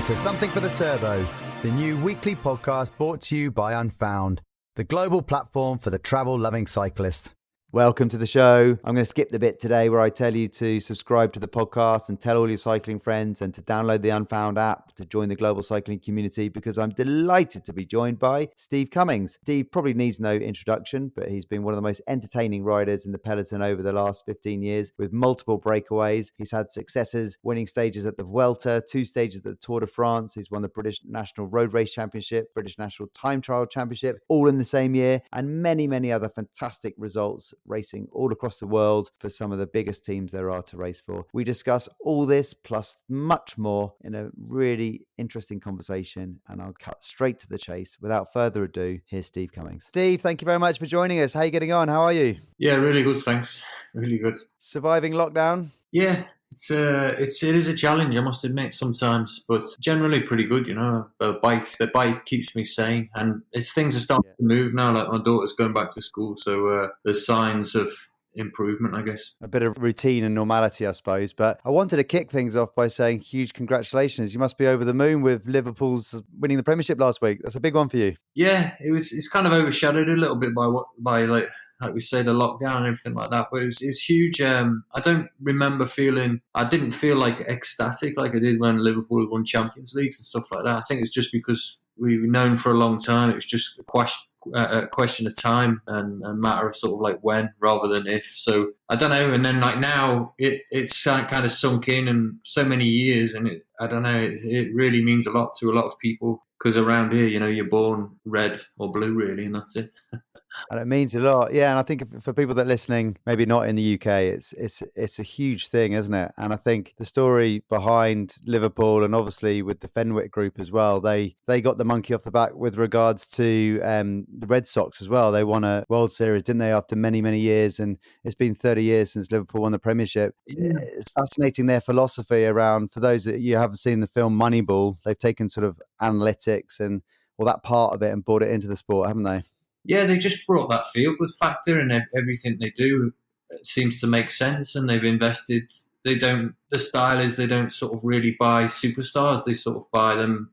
to Something for the Turbo, the new weekly podcast brought to you by Unfound, the global platform for the travel-loving cyclist. Welcome to the show. I'm going to skip the bit today where I tell you to subscribe to the podcast and tell all your cycling friends and to download the Unfound app to join the global cycling community, because I'm delighted to be joined by Steve Cummings. Steve probably needs no introduction, but he's been one of the most entertaining riders in the peloton over the last 15 years with multiple breakaways. He's had successes, winning stages at the Vuelta, 2 stages at the Tour de France. He's won the British National Road Race Championship, British National Time Trial Championship, all in the same year, and many, many other fantastic results racing all across the world for some of the biggest teams there are to race for. We discuss all this plus much more in a really interesting conversation, and I'll cut straight to the chase. Without further ado, here's Steve Cummings. Steve, thank you very much for joining us. How are you getting on? How are you? Yeah, really good, thanks. Really good. Surviving lockdown? Yeah, it is a challenge, I must admit, sometimes, but generally pretty good. You know, the bike keeps me sane, and things are starting to move now. Like my daughter's going back to school, so there's signs of improvement, I guess. A bit of routine and normality, I suppose. But I wanted to kick things off by saying huge congratulations. You must be over the moon with Liverpool's winning the Premiership last week. That's a big one for you. Yeah, it's kind of overshadowed a little bit by like we say, the lockdown and everything like that. But it was huge. I didn't feel like ecstatic like I did when Liverpool won Champions Leagues and stuff like that. I think it's just because we've known for a long time. It was just a question of time and a matter of sort of like when rather than if. So I don't know. And then like now it's kind of sunk in, and so many years, and it really means a lot to a lot of people, because around here, you know, you're born red or blue really, and that's it. And it means a lot. Yeah, and I think for people that are listening, maybe not in the UK, it's a huge thing, isn't it? And I think the story behind Liverpool, and obviously with the Fenwick group as well, they got the monkey off the back with regards to the Red Sox as well. They won a World Series, didn't they, after many, many years? And it's been 30 years since Liverpool won the Premiership. Yeah. It's fascinating, their philosophy around, for those that you haven't seen the film Moneyball, they've taken sort of analytics and all that part of it and brought it into the sport, haven't they? Yeah, they just brought that feel-good factor, and everything they do seems to make sense, and they've invested. The style is they don't sort of really buy superstars. They sort of buy them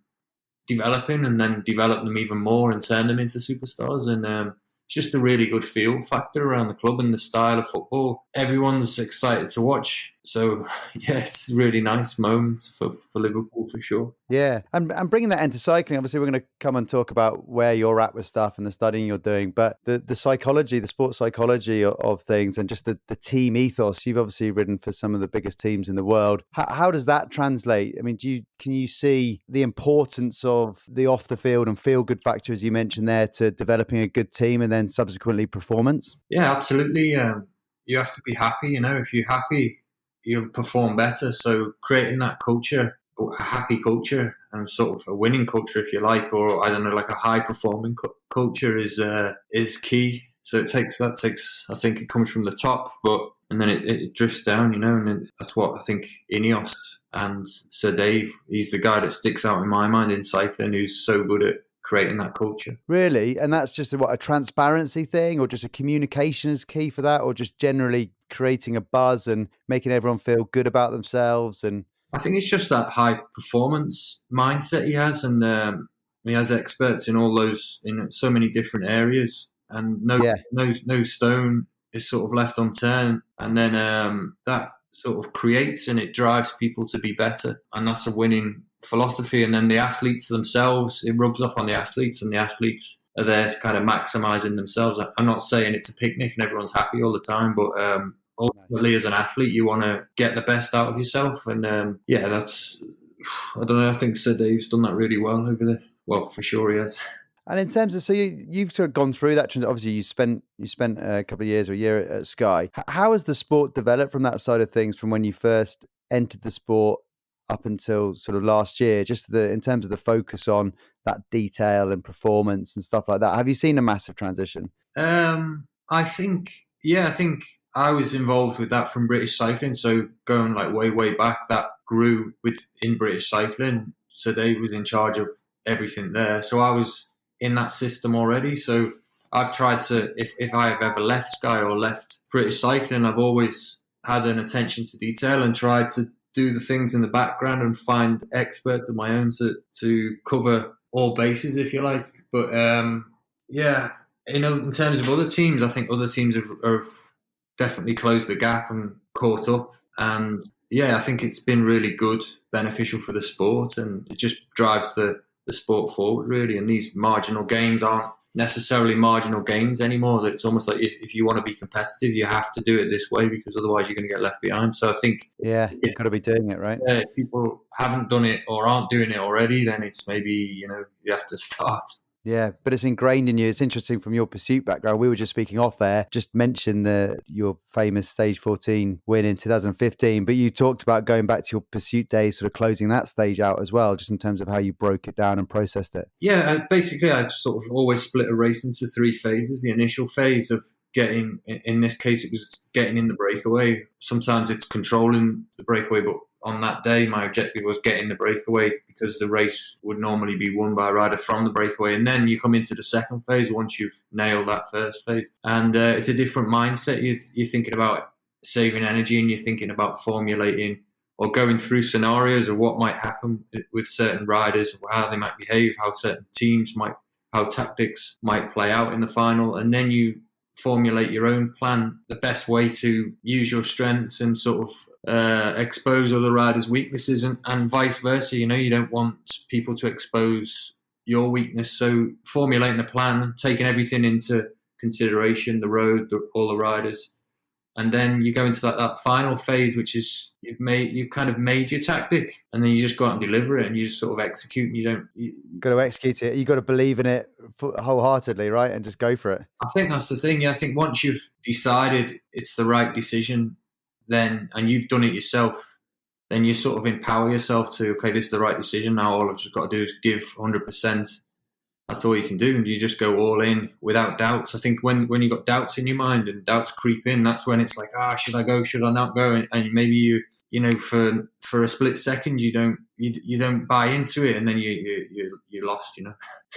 developing and then develop them even more and turn them into superstars. And it's just a really good feel factor around the club and the style of football. Everyone's excited to watch. So, yeah, it's really nice moments for Liverpool for sure. Yeah, and bringing that into cycling, obviously we're going to come and talk about where you're at with stuff and the studying you're doing, but the psychology, the sports psychology of things, and just the team ethos. You've obviously ridden for some of the biggest teams in the world. How does that translate? I mean, can you see the importance of the off the field and feel good factor, as you mentioned there, to developing a good team and then subsequently performance? Yeah, absolutely. You have to be happy. You know, if you're happy, you'll perform better. So creating that culture, a happy culture, and sort of a winning culture, if you like, or I don't know, like a high performing culture is key. So it takes. I think it comes from the top, and then it drifts down, you know, and that's what I think Ineos and Sir Dave. He's the guy that sticks out in my mind in cycling, who's so good at creating that culture. Really? And that's just a transparency thing, or just a communication is key for that, or just generally creating a buzz and making everyone feel good about themselves? And I think it's just that high performance mindset he has, and he has experts in all those, in so many different areas, and no stone is sort of left unturned, and then that sort of creates and it drives people to be better, and that's a winning philosophy. And then the athletes themselves, it rubs off on the athletes, and the athletes are there kind of maximizing themselves. I'm not saying it's a picnic and everyone's happy all the time, but ultimately as an athlete you want to get the best out of yourself, and that's, I don't know, I think Sir Dave's done that really well over there. Well, for sure he has. And in terms of, so you've sort of gone through that transition. Obviously, you spent a couple of years or a year at Sky. How has the sport developed from that side of things, from when you first entered the sport up until sort of last year? Just in terms of the focus on that detail and performance and stuff like that. Have you seen a massive transition? I think I was involved with that from British cycling. So going like way back, that grew in British cycling. So Dave was in charge of everything there. So I was in that system already. So I've tried to, if I have ever left Sky or left British cycling, I've always had an attention to detail and tried to do the things in the background and find experts of my own to cover all bases, if you like. But in terms of other teams, I think other teams have definitely closed the gap and caught up. And I think it's been really good, beneficial for the sport, and it just drives the sport forward, really. And these marginal gains aren't necessarily marginal gains anymore. That it's almost like if you want to be competitive, you have to do it this way, because otherwise you're going to get left behind. So I think you've got to be doing it right. If people haven't done it or aren't doing it already, then it's maybe you have to start. Yeah, but it's ingrained in you. It's interesting from your pursuit background. We were just speaking off air, just mentioned your famous stage 14 win in 2015, but you talked about going back to your pursuit days, sort of closing that stage out as well, just in terms of how you broke it down and processed it. Yeah, basically I sort of always split a race into 3 phases. The initial phase of getting, in this case it was getting in the breakaway. Sometimes it's controlling the breakaway, but on that day, my objective was getting the breakaway, because the race would normally be won by a rider from the breakaway. And then you come into the second phase once you've nailed that first phase. And it's a different mindset. You're thinking about saving energy, and you're thinking about formulating or going through scenarios of what might happen with certain riders, how they might behave, how certain teams how tactics might play out in the final. And then you formulate your own plan, the best way to use your strengths and sort of expose other riders' weaknesses, and vice versa. You don't want people to expose your weakness. So formulating a plan, taking everything into consideration, the road, all the riders, and then you go into that final phase, which is you've kind of made your tactic, and then you just go out and deliver it, and you just sort of execute. And you got to execute it. You got to believe in it wholeheartedly, right? And just go for it. I think that's the thing. Yeah, I think once you've decided it's the right decision, then, and you've done it yourself, then you sort of empower yourself to, okay, this is the right decision. Now all I've just got to do is give 100%. That's all you can do, and you just go all in without doubts. I think when you've got doubts in your mind and doubts creep in, that's when it's like, should I go? Should I not go? And maybe for a split second you don't buy into it, and then you're lost.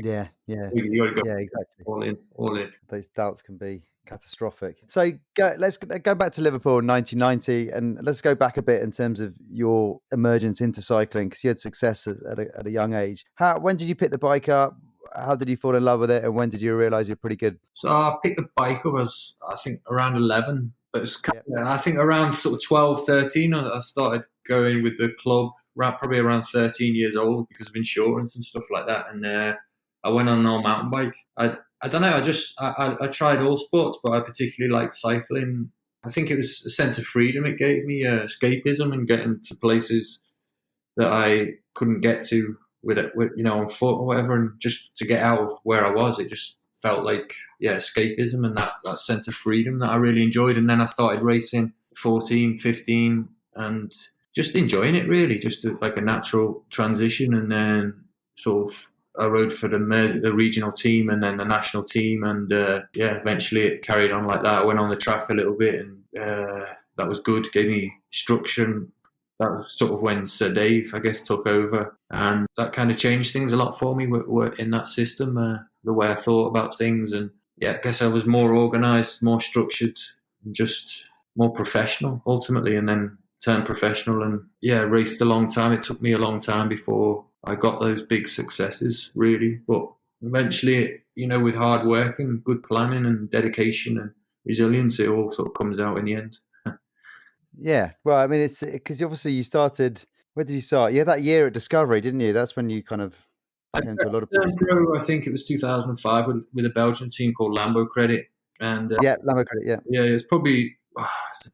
Yeah. You got to go. Yeah, exactly. All in. Those doubts can be catastrophic. So let's go back to Liverpool in 1990, and let's go back a bit in terms of your emergence into cycling, because you had success at a young age. When did you pick the bike up? How did you fall in love with it, and when did you realise you're pretty good? So I picked the bike up, I think around 11, but it's I think around sort of 12, 13, I started going with the club, probably around 13 years old, because of insurance and stuff like that. And I went on an all mountain bike. I don't know, I tried all sports, but I particularly liked cycling. I think it was a sense of freedom it gave me, escapism, and getting to places that I couldn't get to with on foot or whatever, and just to get out of where I was, it just felt like escapism, and that sense of freedom that I really enjoyed. And then I started racing 14, 15, and just enjoying it, really, just like a natural transition. And then sort of I rode for the regional team and then the national team, and eventually it carried on like that. I went on the track a little bit, and that was good, gave me structure. That was sort of when Sir Dave, I guess, took over, and that kind of changed things a lot for me in that system, the way I thought about things. And I guess I was more organised, more structured, and just more professional ultimately, and then turned professional and raced a long time. It took me a long time before I got those big successes, really. But eventually, with hard work and good planning and dedication and resilience, it all sort of comes out in the end. Yeah, well, I mean, it's because obviously you started. Where did you start? Yeah, that year at Discovery, didn't you? That's when you kind of came to a lot of people. I think it was 2005 with a Belgian team called Lambo Credit, and Lambo Credit, it's probably I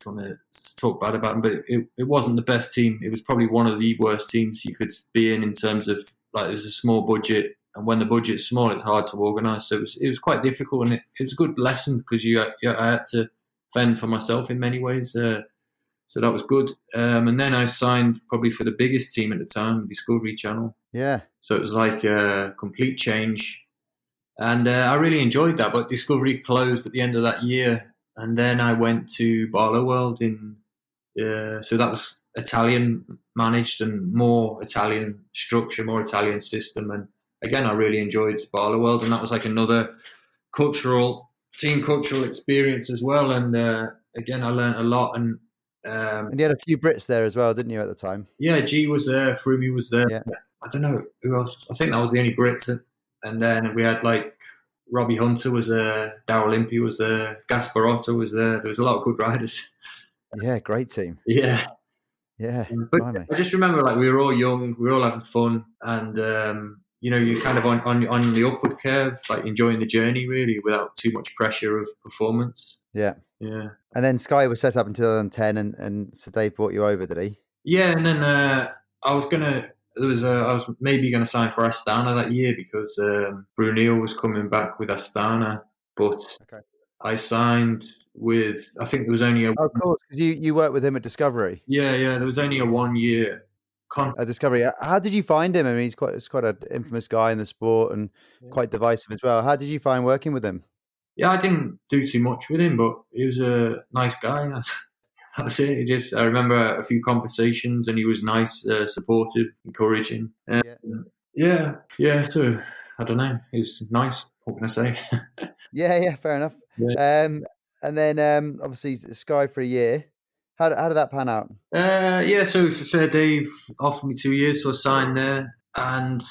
don't want to talk bad about them, but it wasn't the best team. It was probably one of the worst teams you could be in terms of, like, it was a small budget, and when the budget's small, it's hard to organise. So it was quite difficult, and it was a good lesson, because I had to fend for myself in many ways. So that was good. And then I signed probably for the biggest team at the time, Discovery Channel. Yeah. So it was like a complete change. And I really enjoyed that. But Discovery closed at the end of that year. And then I went to Barlow World so that was Italian managed and more Italian structure, more Italian system. And again, I really enjoyed Barlow World. And that was like another team cultural experience as well. And again, I learned a lot. And And you had a few Brits there as well, didn't you, at the time? Yeah, G was there, Froomey was there. Yeah. I don't know who else. I think that was the only Brits. And then we had like Robbie Hunter was there, Daryl Impey was there, Gasparotto was there. There was a lot of good riders. Yeah, great team. Yeah. Yeah. But I just remember like we were all young, we were all having fun, and you're kind of on the upward curve, like enjoying the journey really without too much pressure of performance. Yeah. Yeah. And then Sky was set up in 2010, and so Dave brought you over, did he? Yeah, and then I was maybe gonna sign for Astana that year because Brunel was coming back with Astana, but I signed with, I think there was only of course, because you worked with him at Discovery. Yeah, there was only a 1 year contract. At Discovery. How did you find him? I mean, he's quite an infamous guy in the sport and quite divisive as well. How did you find working with him? Yeah, I didn't do too much with him, but he was a nice guy. That's it. I remember a few conversations, and he was nice, supportive, encouraging. So I don't know. He was nice. What can I say? Yeah, fair enough. Yeah. And then obviously Sky for a year. How did that pan out? So Dave offered me 2 years, so I signed there, and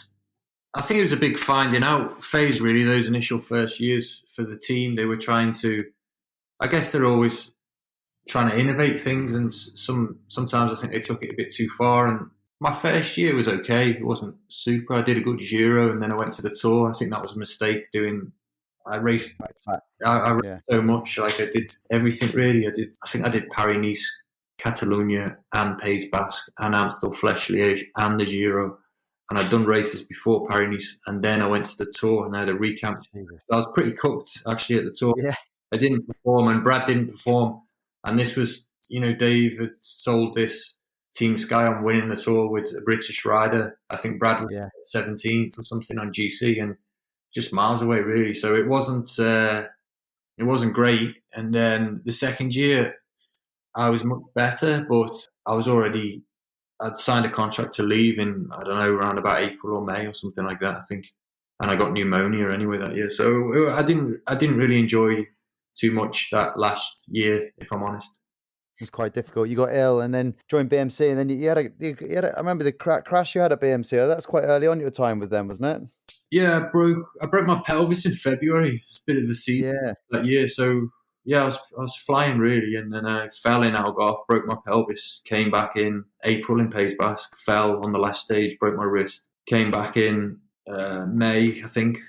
I think it was a big finding out phase, really. Those initial first years for the team, they were trying to. I guess they're always trying to innovate things, and sometimes I think they took it a bit too far. And my first year was okay; it wasn't super. I did a good Giro, and then I went to the Tour. I think that was a mistake. I raced. I raced so much. Like I did everything really. I think I did Paris-Nice, Catalonia, and Pays Basque, and Amstel-Flèche-Liège, and the Giro. And I'd done races before Paris-Nice, and then I went to the Tour and I had a recamp. So I was pretty cooked actually at the Tour. Yeah. I didn't perform, and Brad didn't perform. And this was, Dave had sold this Team Sky on winning the Tour with a British rider. I think Brad was 17th or something on GC, and just miles away really. So it wasn't great. And then the second year, I was much better, but I'd signed a contract to leave in, I don't know, around about April or May or something like that, I think. And I got pneumonia anyway that year. So I didn't really enjoy too much that last year, if I'm honest. It was quite difficult. You got ill and then joined BMC, and then you had I remember the crash you had at BMC. Oh, that's quite early on your time with them, wasn't it? Yeah, I broke my pelvis in February. It's a bit of the season that year. So yeah, I was flying really, and then I fell in Algarve, broke my pelvis, came back in April in Pays Basque, fell on the last stage, broke my wrist, came back in May, I think,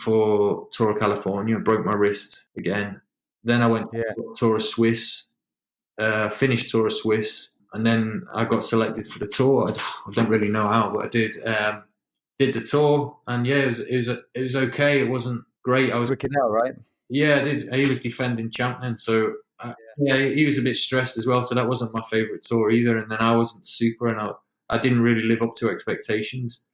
for Tour of California, broke my wrist again. Then I went to Tour of Swiss, finished Tour of Swiss, and then I got selected for the Tour. I don't really know how, but I did. Did the Tour, and it was okay. It wasn't great. I was Rickenell, right? Yeah, I did. He was defending champion, so he was a bit stressed as well. So that wasn't my favourite Tour either. And then I wasn't super, and I didn't really live up to expectations.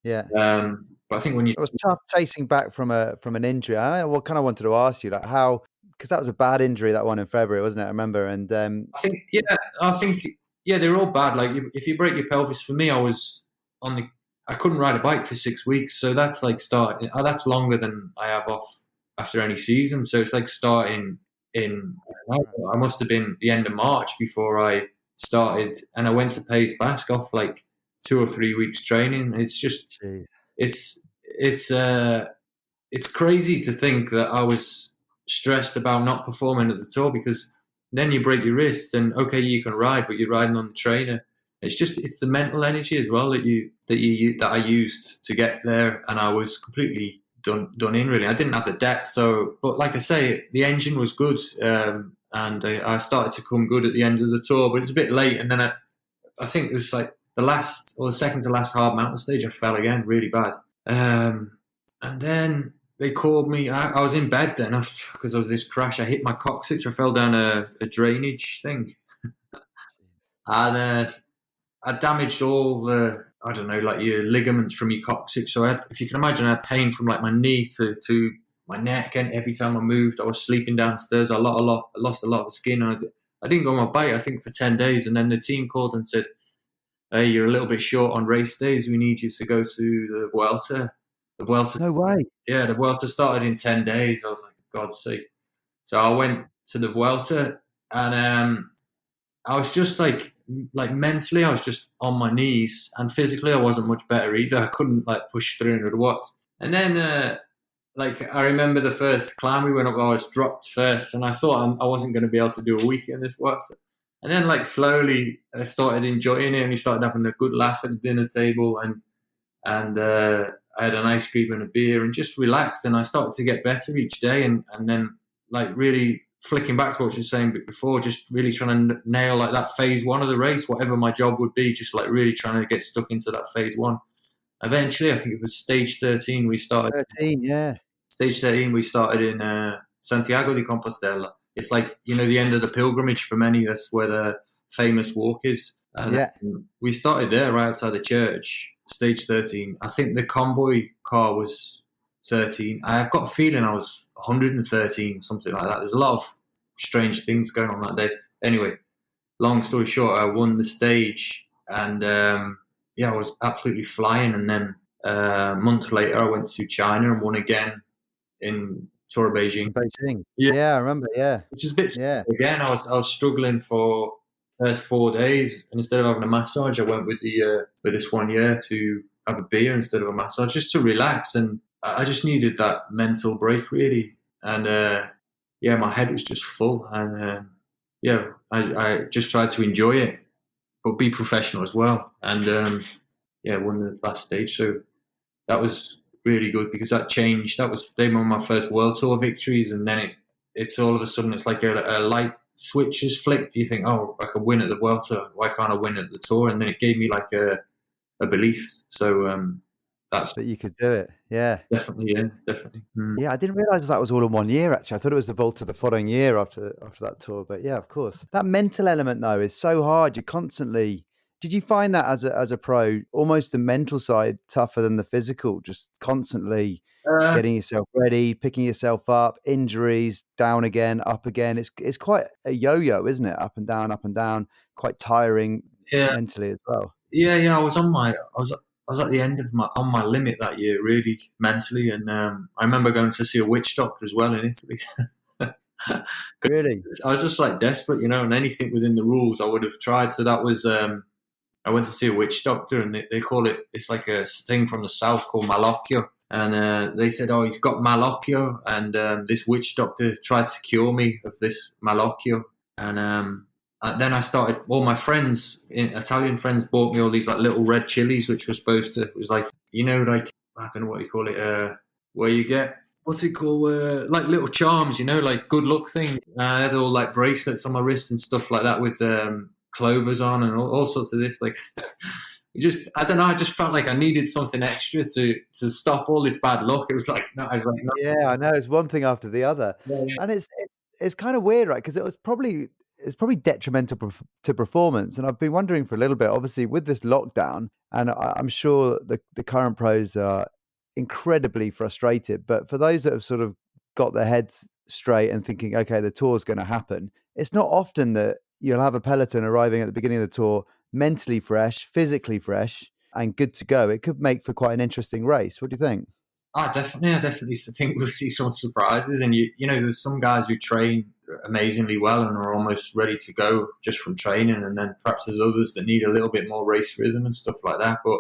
Yeah. But I think when it was tough chasing back from an injury. I kind of wanted to ask you how, because that was a bad injury, that one in February, wasn't it? I remember. And I think they're all bad. Like if you break your pelvis, for me, I couldn't ride a bike for 6 weeks, so that's like starting. That's longer than I have off after any season. So it's like starting in. I must have been the end of March before I started, and I went to Pays Basque off like 2 or 3 weeks training. It's just, it's crazy to think that I was stressed about not performing at the Tour, because then you break your wrist, and okay, you can ride, but you're riding on the trainer. It's the mental energy as well that I used to get there, and I was completely done in really. I didn't have the depth, but like I say, the engine was good, and I started to come good at the end of the Tour, but it's a bit late. And then I think it was like the second to last hard mountain stage, I fell again really bad, and then they called me. I was in bed then because of this crash. I hit my coccyx. I fell down a drainage thing, and I damaged all the, I don't know, like your ligaments from your coccyx. So if you can imagine, I had pain from like my knee to my neck, and every time I moved, I was sleeping downstairs. I lost a lot of skin. And I didn't go on my bike, I think, for 10 days. And then the team called and said, "Hey, you're a little bit short on race days. We need you to go to the Vuelta." The Vuelta. No way. Yeah, the Vuelta started in 10 days. I was like, God's sake. So I went to the Vuelta, and I was just like mentally, I was just on my knees, and physically, I wasn't much better either. I couldn't like push 300 watts. And then, like, I remember the first climb we went up, I was dropped first, and I thought I wasn't going to be able to do a week in this water. And then, like, slowly, I started enjoying it, and we started having a good laugh at the dinner table, and I had an ice cream and a beer, and just relaxed. And I started to get better each day, and then, like, really flicking back to what you were saying before, just really trying to nail like that phase one of the race, whatever my job would be, just like really trying to get stuck into that phase one. Eventually, I think it was stage 13. We started. 13, yeah. Stage 13. We started in Santiago de Compostela. It's like, you know, the end of the pilgrimage for many. That's where the famous walk is. And we started there right outside the church. Stage 13. I think the convoy car was 13. I've got a feeling I was 113, something like that. There's a lot of strange things going on that day. Anyway, long story short, I won the stage, and I was absolutely flying. And then a month later, I went to China and won again in Tour of Beijing. Yeah, I remember. Yeah, which is a bit again. I was struggling for the first 4 days, and instead of having a massage, I went with this 1 year to have a beer instead of a massage, just to relax. And I just needed that mental break, really. And my head was just full. And I just tried to enjoy it, but be professional as well. And won the last stage. So that was really good, because that changed. They were my first World Tour victories, and then it's all of a sudden it's like a light switch is flicked. You think, oh, I could win at the World Tour. Why can't I win at the Tour? And then it gave me like a belief. So that's that you could do it. Yeah, definitely. Yeah, I didn't realize that was all in 1 year. Actually, I thought it was the Volta the following year after that tour. But yeah, of course, that mental element though is so hard. You constantly. Did you find that as a pro, almost the mental side tougher than the physical? Just constantly getting yourself ready, picking yourself up, injuries, down again, up again. It's quite a yo-yo, isn't it? Up and down, quite tiring mentally as well. Yeah. I was at the end of my limit that year, really mentally, and I remember going to see a witch doctor as well in Italy. Really, I was just like desperate, you know, and anything within the rules I would have tried. So that was. I went to see a witch doctor, and they call it, it's like a thing from the south called malocchio. And they said, oh, he's got malocchio. And this witch doctor tried to cure me of this malocchio. And then I started, all my friends, Italian friends, bought me all these like little red chilies, which were supposed to, it was like, you know, like, I don't know what you call it, where you get, what's it called? Like little charms, you know, like good luck thing. I had all like bracelets on my wrist and stuff like that with clovers on and all sorts of this. Like, I don't know. I just felt like I needed something extra to stop all this bad luck. It was like, no. Yeah, I know. It's one thing after the other, and it's kind of weird, right? Because it's probably detrimental to performance. And I've been wondering for a little bit, obviously, with this lockdown, and I'm sure the current pros are incredibly frustrated. But for those that have sort of got their heads straight and thinking, okay, the tour's going to happen, it's not often that you'll have a peloton arriving at the beginning of the tour, mentally fresh, physically fresh, and good to go. It could make for quite an interesting race. What do you think? I definitely think we'll see some surprises. And you know, there's some guys who train amazingly well and are almost ready to go just from training, and then perhaps there's others that need a little bit more race rhythm and stuff like that. But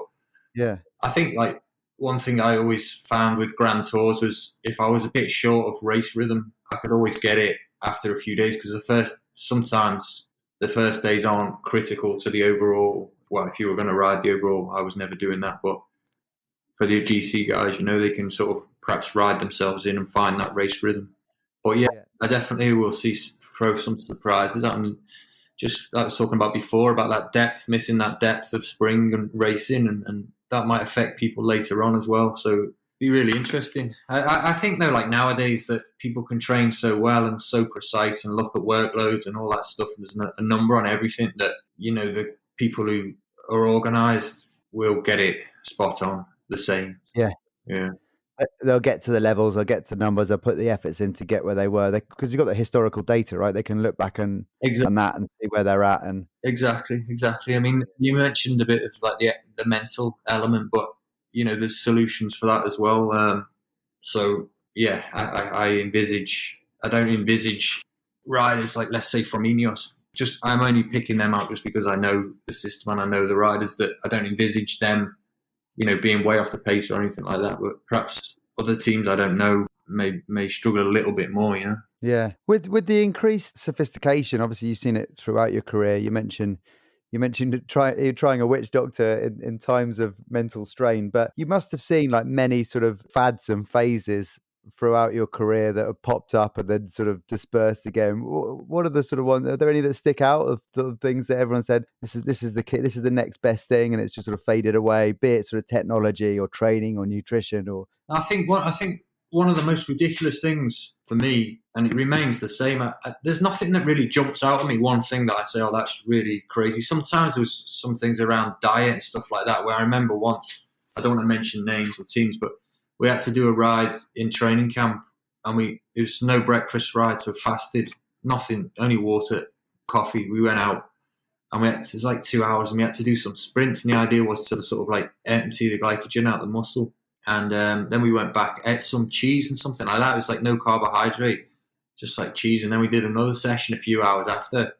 yeah, I think like one thing I always found with Grand Tours was if I was a bit short of race rhythm, I could always get it after a few days, because sometimes the first days aren't critical to the overall. Well, if you were going to ride the overall, I was never doing that. But for the GC guys, you know, they can sort of perhaps ride themselves in and find that race rhythm. But yeah, I definitely will throw some surprises out. And just like I was talking about before, about that depth, missing that depth of spring and racing, and that might affect people later on as well. So be really interesting. I think though, like nowadays, that people can train so well and so precise and look at workloads and all that stuff. There's a number on everything that, you know, the people who are organised will get it spot on the same. Yeah. They'll get to the levels, they'll get to the numbers, they'll put the efforts in to get where they were. Because you've got the historical data, right? They can look back on that and see where they're at. And Exactly. I mean, you mentioned a bit of like the mental element, but you know, there's solutions for that as well. So yeah, I don't envisage riders like, let's say, from Ineos I'm only picking them out just because I know the system and I know the riders, that I don't envisage them, being way off the pace or anything like that. But perhaps other teams I don't know may struggle a little bit more, Yeah. With the increased sophistication, obviously you've seen it throughout your career. You mentioned you're trying a witch doctor in times of mental strain, but you must have seen like many sort of fads and phases throughout your career that have popped up and then sort of dispersed again. What are the sort of ones? Are there any that stick out of the things that everyone said this is the next best thing, and it's just sort of faded away, be it sort of technology or training or nutrition or? I think one of the most ridiculous things for me, and it remains the same. There's nothing that really jumps out at me. One thing that I say, oh, that's really crazy. Sometimes there was some things around diet and stuff like that, where I remember once, I don't want to mention names or teams, but we had to do a ride in training camp, and it was no breakfast ride, so fasted, nothing, only water, coffee. We went out, and it was like 2 hours, and we had to do some sprints, and the idea was to sort of like empty the glycogen out of the muscle. And then we went back, ate some cheese and something like that. It was like no carbohydrate, just like cheese. And then we did another session a few hours after.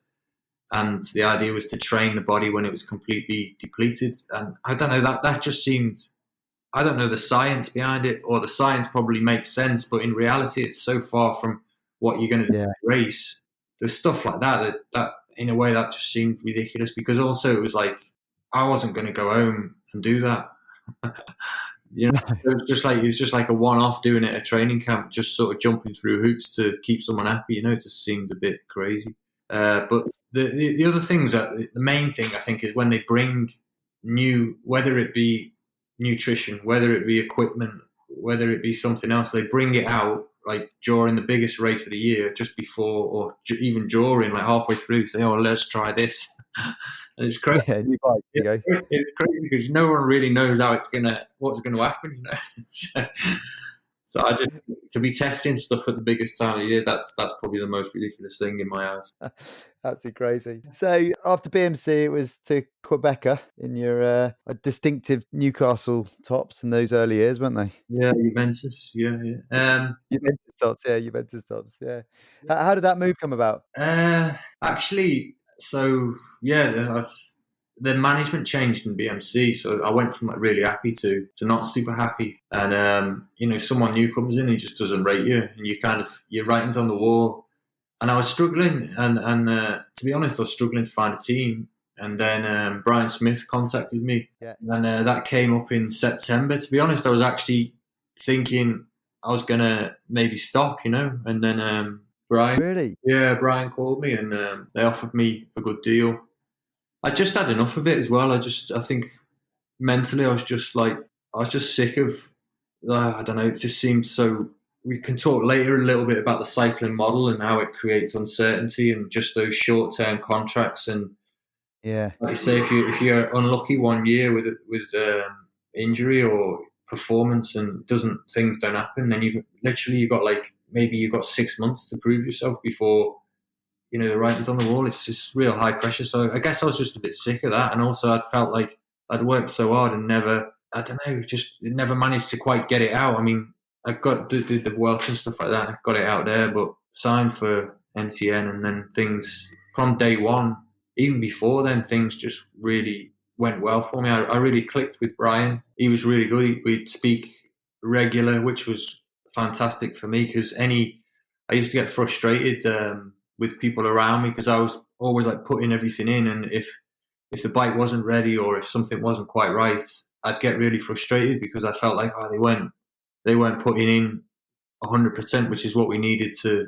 And the idea was to train the body when it was completely depleted. And I don't know, that just seemed, I don't know the science behind it, or the science probably makes sense, but in reality, it's so far from what you're going to do in a race. There's stuff like that in a way that just seemed ridiculous, because also it was like, I wasn't going to go home and do that. It was just like a one-off doing it at training camp, just sort of jumping through hoops to keep someone happy. It just seemed a bit crazy. But the other things, the main thing I think is when they bring new, whether it be nutrition, whether it be equipment, whether it be something else, they bring it out like during the biggest race of the year, just before or even during, like halfway through, say, "Oh, let's try this." And it's crazy. Yeah, new bike, it's crazy because no one really knows what's gonna happen. So I just, to be testing stuff at the biggest time of the year, that's probably the most ridiculous thing in my eyes. Absolutely crazy. So after BMC, it was to Qhubeka in your distinctive Newcastle tops in those early years, weren't they? Yeah, Juventus. Yeah. Juventus tops. Yeah, Juventus tops. Yeah. How did that move come about? Actually, so yeah, the management changed in BMC, so I went from like really happy to not super happy. And someone new comes in, he just doesn't rate you, and you kind of, your writing's on the wall. And I was struggling, and to be honest, I was struggling to find a team. And then Brian Smith contacted me, and that came up in September. To be honest, I was actually thinking I was gonna maybe stop, and then Brian, really, Brian called me, and they offered me a good deal. I just had enough of it as well. I think mentally I was just sick of, I don't know, it just seemed so. We can talk later a little bit about the cycling model and how it creates uncertainty and just those short-term contracts. And like you say, if you're unlucky one year with injury or performance and things don't happen, then you've got maybe 6 months to prove yourself before the writing's on the wall. It's just real high pressure. So I guess I was just a bit sick of that, and also I felt like I'd worked so hard and never managed to quite get it out. I mean, I did the Vuelta and stuff like that. I got it out there, but signed for MTN, and then things from day one, even before then, things just really went well for me. I really clicked with Brian. He was really good. We'd speak regular, which was fantastic for me, because I used to get frustrated with people around me, because I was always like putting everything in, and if the bike wasn't ready or if something wasn't quite right, I'd get really frustrated because I felt like they weren't putting in 100%, which is what we needed to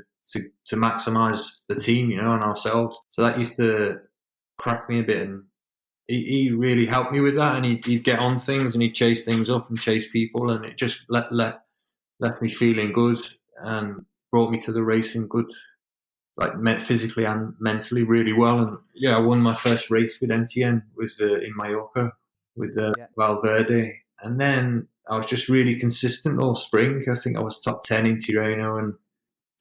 maximise the team, and ourselves. So that used to crack me a bit, and he really helped me with that, and he'd get on things and he'd chase things up and chase people, and it just left me feeling good and brought me to the racing good, like physically and mentally, really well. And I won my first race with MTN in Mallorca with Valverde, and then I was just really consistent all spring. I think I was top 10 in Tirreno, and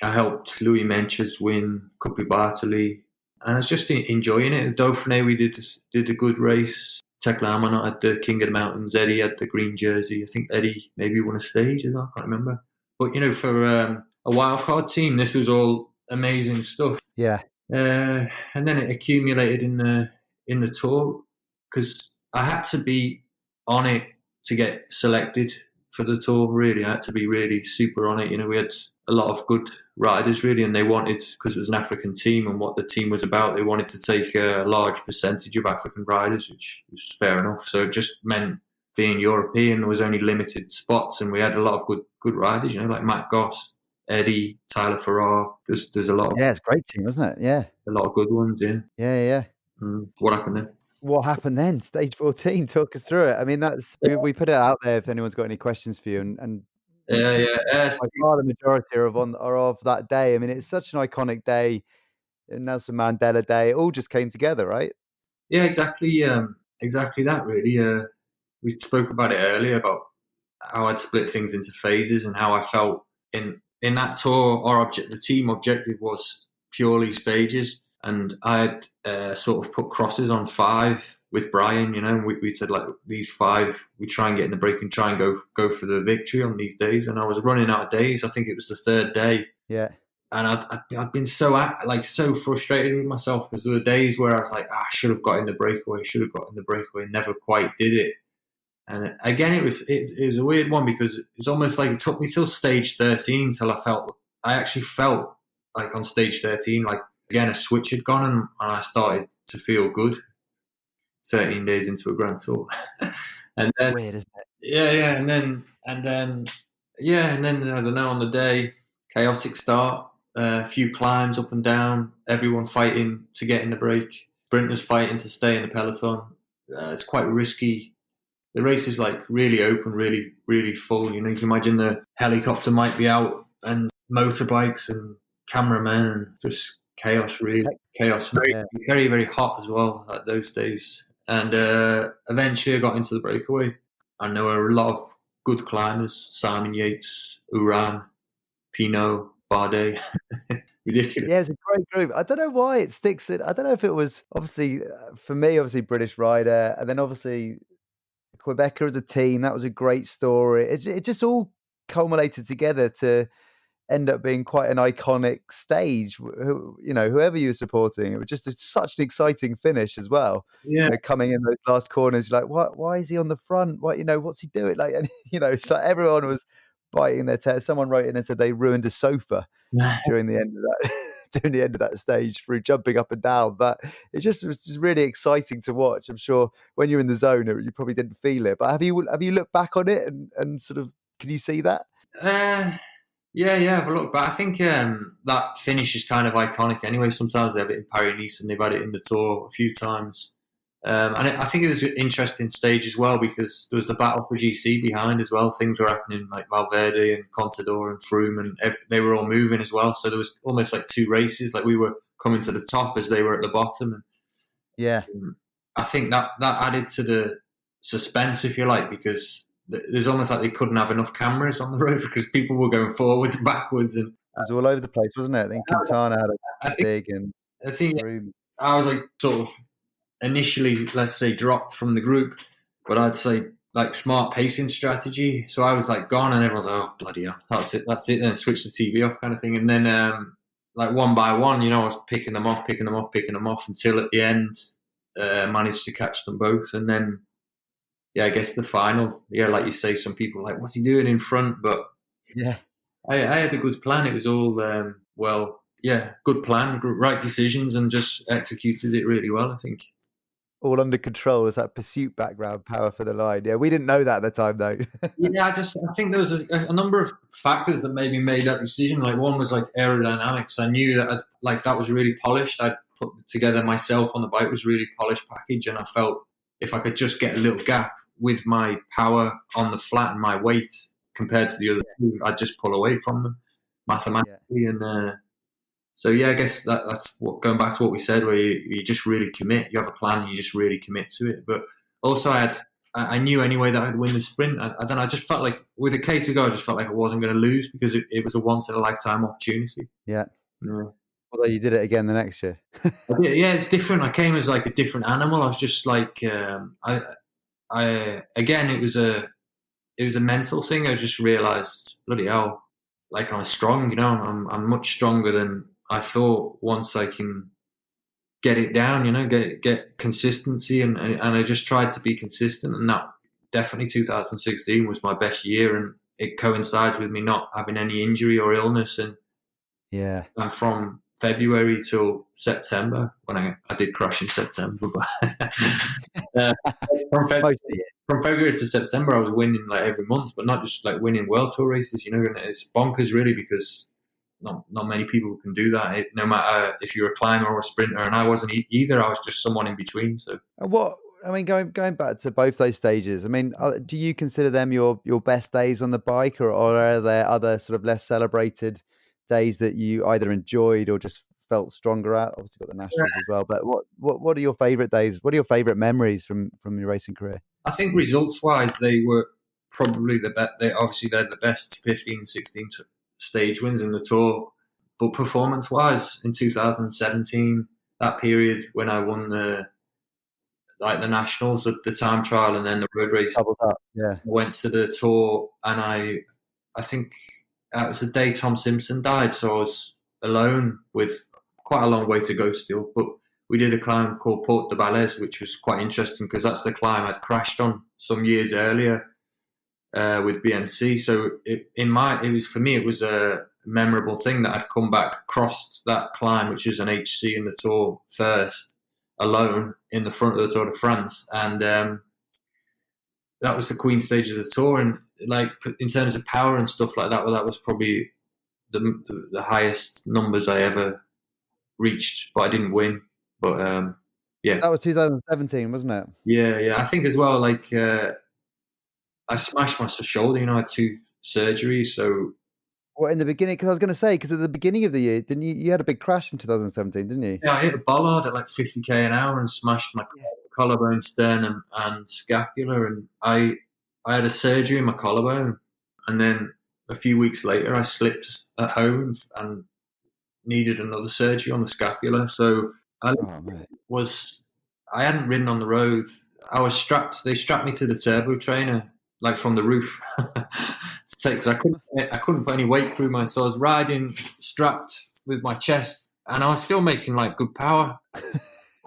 I helped Louis Menches win Coppa Bartoli, and I was just enjoying it. Dauphiné, we did a good race. Teclamanot had the King of the Mountains. Eddie had the green jersey. I think Eddie maybe won a stage as well. I can't remember. But for a wildcard team, this was all amazing stuff. Yeah. And then it accumulated in the tour because I had to be on it to get selected for the tour. Really, I had to be really super on it. We had a lot of good riders really, and they wanted, because it was an African team and what the team was about, they wanted to take a large percentage of African riders, which was fair enough. So it just meant being European, there was only limited spots, and we had a lot of good riders. Like Matt Goss, Eddie, Tyler Farrar. There's a lot. Yeah, it's a great team, wasn't it? Yeah, a lot of good ones. Yeah. Yeah. What happened then? What happened then? Stage 14. Talk us through it. I mean, we put it out there if anyone's got any questions for you, and yeah. by far the majority are of that day. I mean, it's such an iconic day. Nelson Mandela Day. It all just came together, right? Yeah, exactly. Exactly that. Really. We spoke about it earlier about how I'd split things into phases and how I felt in that tour. The team objective was purely stages, and I had sort of put crosses on 5 with Brian. We said like these 5, we try and get in the break and try and go for the victory on these days. And I was running out of days. I think it was the 3rd day. Yeah. And I'd been so frustrated with myself because there were days where I was like, I should have got in the breakaway, never quite did it. And again, it was a weird one because it was almost like it took me till stage 13 till I actually felt like on stage 13, like again, a switch had gone and I started to feel good 13 days into a Grand Tour. And then, weird, isn't it? Yeah. And then, I don't know, on the day, chaotic start. A few climbs up and down, everyone fighting to get in the break, sprinters fighting to stay in the peloton. It's quite risky. The race is like really open, really, really full. You can imagine the helicopter might be out and motorbikes and cameramen and just chaos, really. Chaos. Very, very, very hot as well at those days. And eventually I got into the breakaway. And there were a lot of good climbers, Simon Yates, Uran, Pinot, Bardet. Ridiculous. Yeah, it's a great group. I don't know why it sticks in. I don't know if it was obviously for me, British rider, and then obviously Qhubeka as a team. That was a great story. It just all culminated together to end up being quite an iconic stage. Whoever you were supporting, it was just such an exciting finish as well. Yeah, coming in those last corners, like what? Why is he on the front? What's he doing? Like, and it's like everyone was biting their tail. Someone wrote in and said they ruined a sofa during the end of that during the end of that stage through jumping up and down. But it was just really exciting to watch. I'm sure when you're in the zone, you probably didn't feel it. But have you looked back on it and sort of, can you see that? Yeah, have a look. But I think that finish is kind of iconic anyway. Sometimes they have it in Paris-Nice and they've had it in the Tour a few times. And I think it was an interesting stage as well because there was the battle for GC behind as well. Things were happening like Valverde and Contador and Froome, and they were all moving as well. So there was almost like 2 races. Like we were coming to the top as they were at the bottom. And yeah, I think that added to the suspense, if you like, because there's almost like they couldn't have enough cameras on the road because people were going forwards and backwards, and it was all over the place, wasn't it? I think Quintana had a big, and I think I was like sort of initially, let's say, dropped from the group, but I'd say like smart pacing strategy. So I was like gone, and everyone's like, "Oh bloody hell, that's it." Then switch the TV off, kind of thing, and then like one by one, I was picking them off until at the end managed to catch them both, and then. Yeah, I guess the final. Yeah, like you say, some people are like, what's he doing in front? But yeah, I had a good plan. It was all good plan, right decisions, and just executed it really well, I think. All under control. Is that pursuit background, power for the line? Yeah, we didn't know that at the time though. Yeah, I think there was a number of factors that maybe made that decision. Like one was like aerodynamics. I knew that that was really polished. I'd put together myself on the bike was really polished package, and I felt if I could just get a little gap with my power on the flat and my weight compared to the other two, I'd just pull away from them mathematically. Yeah. And so, I guess that's what, going back to what we said, where you just really commit. You have a plan and you just really commit to it. But also I knew anyway that I'd win the sprint. I don't know, I just felt like with a K to go, I just felt like I wasn't going to lose because it was a once-in-a-lifetime opportunity. Yeah. Although you did it again the next year. Yeah, it's different. I came as like a different animal. I was just like, again, it was a mental thing. I just realised, bloody hell, like I'm strong. I'm much stronger than I thought. Once I can get it down, get consistency, and I just tried to be consistent, and that definitely 2016 was my best year, and it coincides with me not having any injury or illness, and from February till September, when I did crash in September, but from February to September, I was winning like every month, but not just like winning World Tour races, and it's bonkers really, because not many people can do that. No matter if you're a climber or a sprinter, and I wasn't either. I was just someone in between. So going back to both those stages, I mean, do you consider them your best days on the bike, or are there other sort of less celebrated days that you either enjoyed or just felt stronger at? Obviously, got the nationals as well. But what are your favourite days? What are your favourite memories from your racing career? I think results wise, they were probably the best. They're the best 15, 16 stage wins in the Tour. But performance wise, in 2017, that period when I won the nationals, the time trial, and then the road race, I went to the Tour, and I think it was the day Tom Simpson died, so I was alone with quite a long way to go still. But we did a climb called Porte de Balais, which was quite interesting because that's the climb I'd crashed on some years earlier with BMC. So it was a memorable thing that I'd come back, crossed that climb, which is an HC in the Tour first, alone in the front of the Tour de France, and that was the Queen stage of the Tour. And like in terms of power and stuff like that, well, that was probably the highest numbers I ever reached, but I didn't win. But that was 2017, wasn't it? Yeah. I think as well, like I smashed my shoulder. I had 2 surgeries. So in the beginning, because I was going to say, because at the beginning of the year, didn't you had a big crash in 2017, didn't you? Yeah, I hit a bollard at like 50k an hour and smashed my collarbone, sternum, and scapula, and I had a surgery in my collarbone, and then a few weeks later I slipped at home and needed another surgery on the scapula. So I hadn't ridden on the road. I was strapped. They strapped me to the turbo trainer, like from the roof, because I couldn't put any weight through so I was riding strapped with my chest, and I was still making like good power.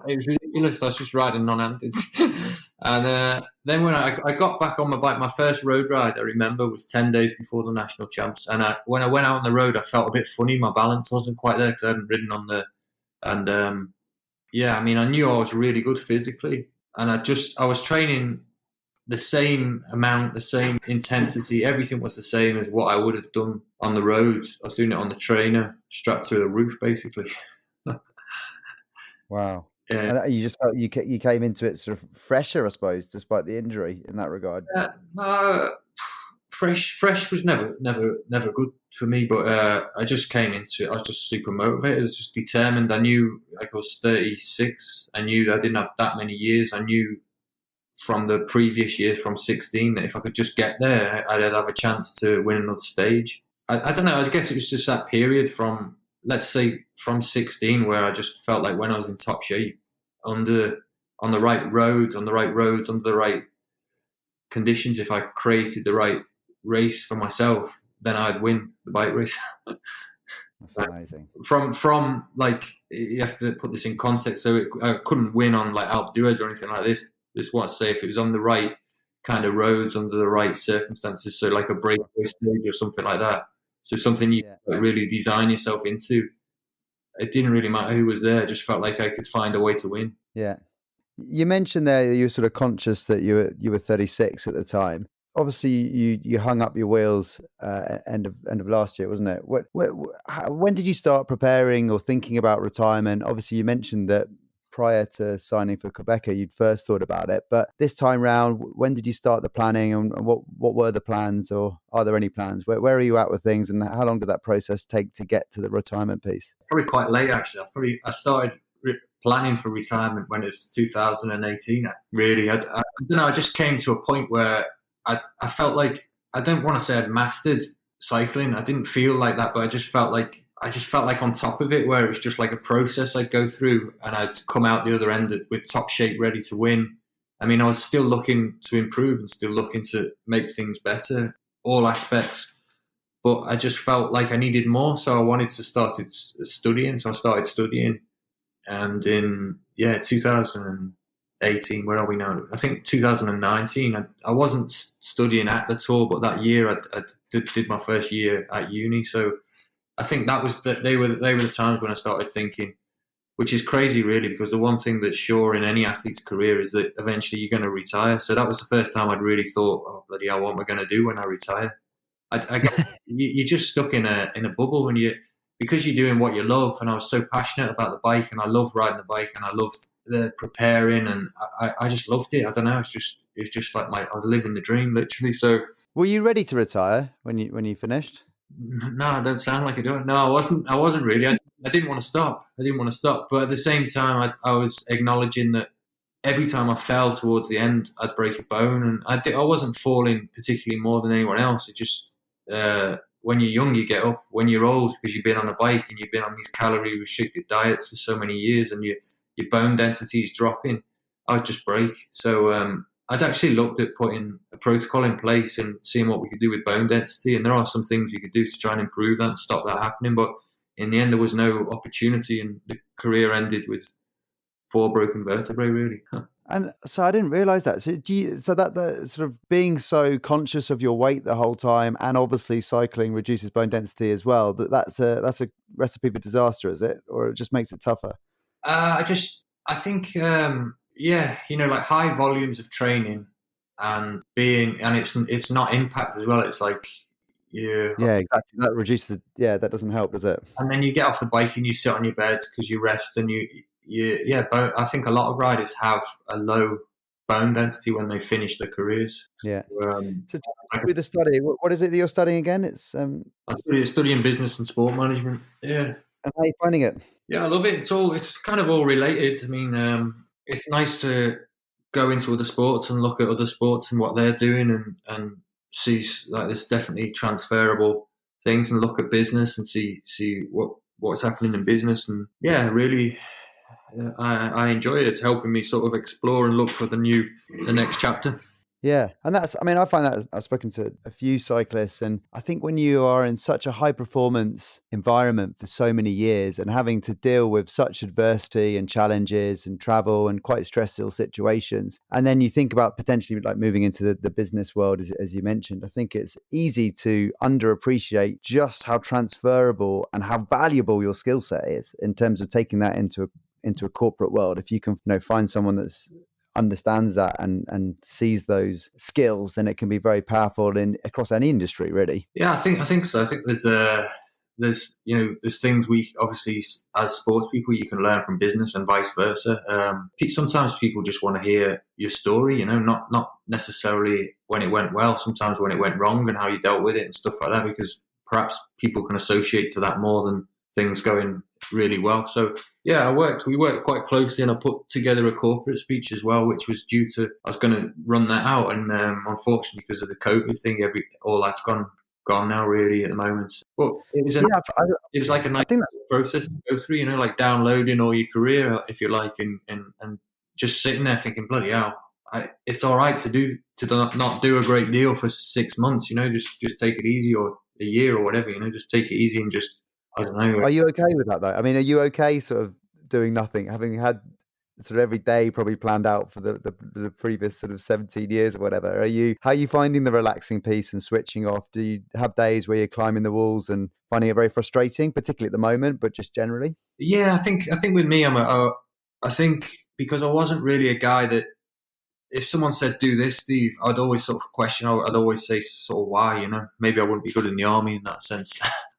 It was ridiculous. I was just riding non-handed. And then when I got back on my bike, my first road ride I remember was 10 days before the national champs. And when I went out on the road, I felt a bit funny. My balance wasn't quite there because I hadn't ridden on the. And I knew I was really good physically, and I was training the same amount, the same intensity. Everything was the same as what I would have done on the road. I was doing it on the trainer, strapped to the roof, basically. Wow. And you just felt you came into it sort of fresher, I suppose, despite the injury in that regard. Fresh was never good for me, but I just came into it. I was just super motivated. I was just determined. I knew, like, I was 36. I knew I didn't have that many years. I knew from the previous year, from 16, that if I could just get there, I'd have a chance to win another stage. I don't know. I guess it was just that period from, let's say, from 16, where I just felt like when I was in top shape, on the right roads, under the right conditions, if I created the right race for myself, then I'd win the bike race. That's amazing. From like, you have to put this in context. So I couldn't win on like Alpe d'Huez or anything like this. This is what I say, if it was on the right kind of roads, under the right circumstances, so like a breakaway stage or something like that. So something you really design yourself into. It didn't really matter who was there. I just felt like I could find a way to win. Yeah. You mentioned there you were sort of conscious that you were 36 at the time. Obviously, you hung up your wheels end of last year, wasn't it? When did you start preparing or thinking about retirement? Obviously, you mentioned that prior to signing for Qhubeka, you'd first thought about it. But this time round, when did you start the planning, and what were the plans, or are there any plans? Where are you at with things, and how long did that process take to get to the retirement piece? Probably quite late, actually. I started planning for retirement when it was 2018. Really, I don't know. I just came to a point where I felt like, I don't want to say I'd mastered cycling. I didn't feel like that, but I just felt like on top of it, where it was just like a process I'd go through, and I'd come out the other end with top shape, ready to win. I mean, I was still looking to improve and still looking to make things better, all aspects. But I just felt like I needed more, so I wanted to start studying. So I started studying And in 2018, where are we now? I think 2019. I wasn't studying at the tour, but that year I did my first year at uni. So I think that was they were the times when I started thinking, which is crazy, really, because the one thing that's sure in any athlete's career is that eventually you're going to retire. So that was the first time I'd really thought, oh bloody hell, what am I going to do when I retire? You're just stuck in a bubble because you're doing what you love. And I was so passionate about the bike, and I love riding the bike, and I loved the preparing, and I just loved it. I don't know. It's just like I was living the dream, literally. So, were you ready to retire when you finished? No, it doesn't sound like I do. No, I wasn't really. I didn't want to stop. But at the same time, I was acknowledging that every time I fell towards the end, I'd break a bone, and I wasn't falling particularly more than anyone else. It just when you're young, you get up. When you're old, because you've been on a bike and you've been on these calorie restricted diets for so many years, and your bone density is dropping, I'd just break. So I'd actually looked at putting a protocol in place and seeing what we could do with bone density, and there are some things you could do to try and improve that and stop that happening. But in the end, there was no opportunity, and the career ended with 4 broken vertebrae, really. And so I didn't realize that. So that the sort of being so conscious of your weight the whole time, and obviously cycling reduces bone density as well. That's a recipe for disaster, is it? Or it just makes it tougher? I think like high volumes of training and it's not impact as well. It's like exactly. That reduces that doesn't help, does it? And then you get off the bike and you sit on your bed because you rest, and I think a lot of riders have a low bone density when they finish their careers. Yeah. So with the study, what is it that you're studying again? It's I'm studying business and sport management. Yeah. And how are you finding it? Yeah, I love it. It's kind of all related. I mean, it's nice to go into other sports and look at other sports and what they're doing, and see like there's definitely transferable things, and look at business and see what's happening in business. And really, I enjoy it. It's helping me sort of explore and look for the next chapter. Yeah. And I find that I've spoken to a few cyclists, and I think when you are in such a high performance environment for so many years and having to deal with such adversity and challenges and travel and quite stressful situations, and then you think about potentially like moving into the business world, as you mentioned, I think it's easy to underappreciate just how transferable and how valuable your skill set is in terms of taking that into a corporate world. If you can find someone that's understands that and sees those skills, then it can be very powerful across any industry, really. Yeah, I think so. I think there's things we obviously as sports people you can learn from business and vice versa. Sometimes people just want to hear your story, not necessarily when it went well, sometimes when it went wrong and how you dealt with it and stuff like that, because perhaps people can associate to that more than things going really well. So we worked quite closely, and I put together a corporate speech as well, which was I was going to run that out, and unfortunately because of the COVID thing, all that's gone now really at the moment. But it was like a nice process to go through, like downloading all your career, if you like, and just sitting there thinking, bloody hell, it's all right to not do a great deal for 6 months, just take it easy, or a year or whatever, just take it easy and just, I don't know. Are you okay with that though? I mean, are you okay sort of doing nothing, having had sort of every day probably planned out for the previous sort of 17 years or whatever? How are you finding the relaxing piece and switching off? Do you have days where you're climbing the walls and finding it very frustrating, particularly at the moment, but just generally? Yeah, I think with me, I think because I wasn't really a guy that, if someone said do this, Steve, I'd always sort of question. I'd always say sort of why, maybe I wouldn't be good in the army in that sense.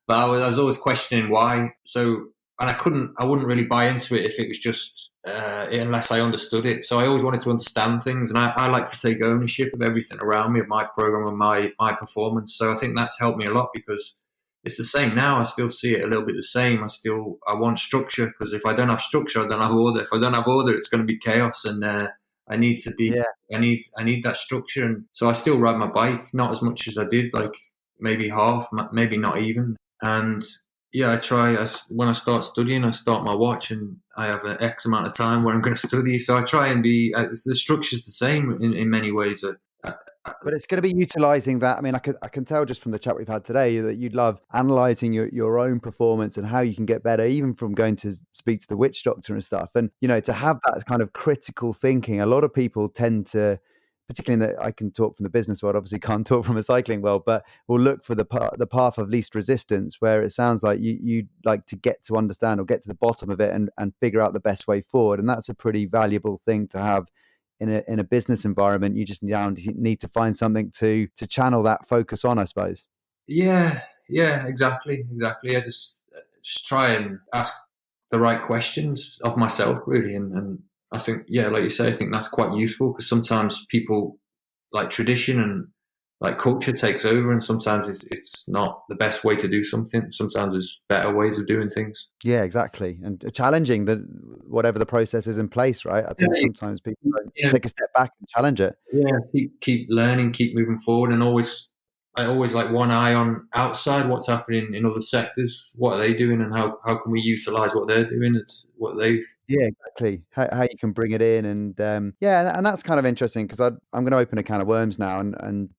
But I was always questioning why. So, and I wouldn't really buy into it if it was just, unless I understood it. So I always wanted to understand things, and I like to take ownership of everything around me, of my program and my performance. So I think that's helped me a lot, because it's the same now. I still see it a little bit the same. I want structure, because if I don't have structure, I don't have order. If I don't have order, it's going to be chaos, and I need to be. I need that structure, and so I still ride my bike, not as much as I did, like maybe half, maybe not even. And I try. When I start studying, I start my watch, and I have an X amount of time where I'm going to study. So I try and be. The structure's the same in many ways. But it's going to be utilizing that. I mean, I can tell just from the chat we've had today that you'd love analyzing your own performance and how you can get better, even from going to speak to the witch doctor and stuff. And, to have that kind of critical thinking, a lot of people tend to, particularly in that I can talk from the business world, obviously can't talk from a cycling world, but will look for the path of least resistance, where it sounds like you like to get to understand or get to the bottom of it and figure out the best way forward. And that's a pretty valuable thing to have in a business environment. You just now need to find something to channel that focus on, I suppose. Yeah, exactly. I just try and ask the right questions of myself, really, and I think, like you say, I think that's quite useful, because sometimes people, like, tradition and like culture takes over, and sometimes it's not the best way to do something. Sometimes there's better ways of doing things. Yeah, exactly. And challenging whatever the process is in place, right? I think sometimes people take a step back and challenge it. Yeah, keep learning, keep moving forward, and I always like one eye on outside, what's happening in other sectors, what are they doing, and how can we utilize what they're doing. It's what they've. Yeah, exactly. How you can bring it in, and and that's kind of interesting, because I'm going to open a can of worms now, and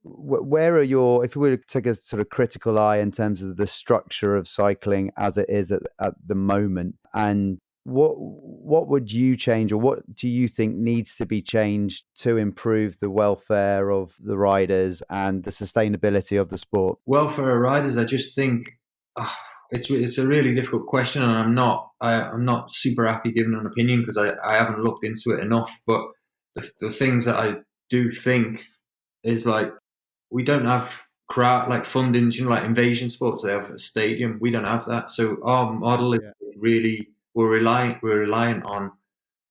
where are your, if we were to take a sort of critical eye in terms of the structure of cycling as it is at the moment, and what would you change, or what do you think needs to be changed to improve the welfare of the riders and the sustainability of the sport? Welfare of riders, I just think it's a really difficult question, and I'm not super happy giving an opinion, because I haven't looked into it enough. But the things that I do think is, like, we don't have like fundings, like invasion sports. They have a stadium. We don't have that. So our model is really, we're reliant on,